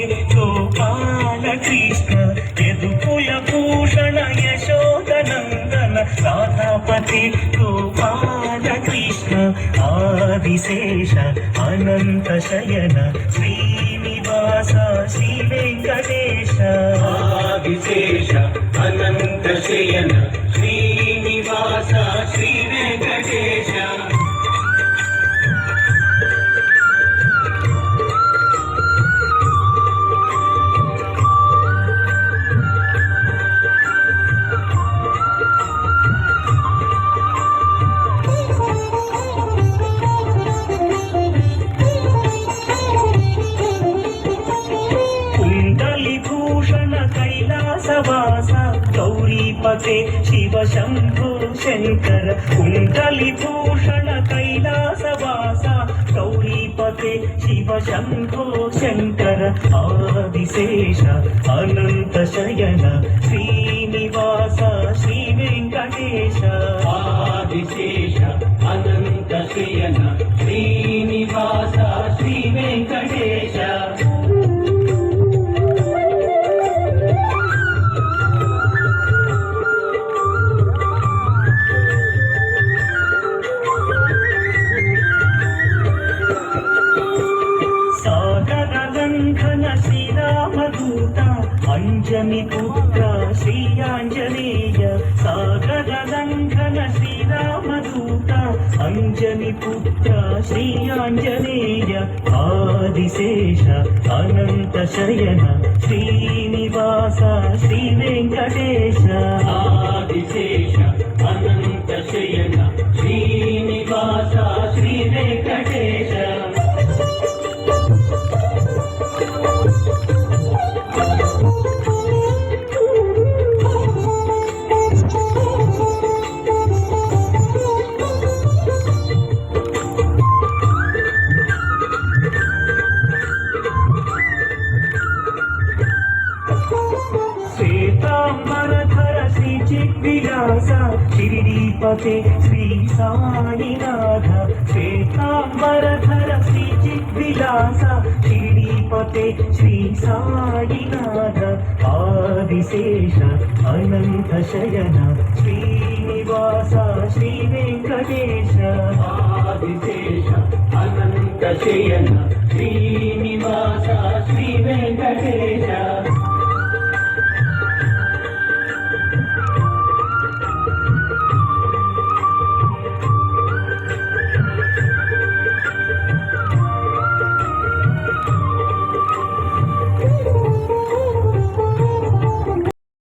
गोपाल कृष्ण यदुकुल भूषण यशोदनंदन राधापति गोपाल कृष्ण आदिशेष अनंत शयन श्रीनिवास श्री वेंकटेश आदिशेष अनंत शयन श्रीनिवास श्री वेंकटेश कैलासवास गौरीपते शिव शंभो शंकर कुंडलीभूषण कैलासवास गौरीपते शिव शंभो शंकर आदिशेष अनंत शयन श्रीनिवास श्री वेंकटेश आदिशेष अनंत शयन श्रीनिवास श्री वेंकटेश श्रीरामदूता अंजनी पुत्र श्री आंजनेय सागर लंघन श्रीरामदूता अंजनी पुत्र श्री आंजनेय आदिशेष अनंत शयन श्रीनिवास श्री वेंकटेश आदिशेष अनंत शयन श्रीनिवास श्री वेंकटेश श्वेतांबरधर श्री चिद्विलास शिरडीपते श्री साईनाथ श्वेतांबरधर श्री चिद्विलास शिरडीपते श्री साईनाथ आदिशेष अनंत शयन श्रीनिवास श्री वेंकटेश आदिशेष अनंत शयन श्रीनिवास श्री वेंकटेश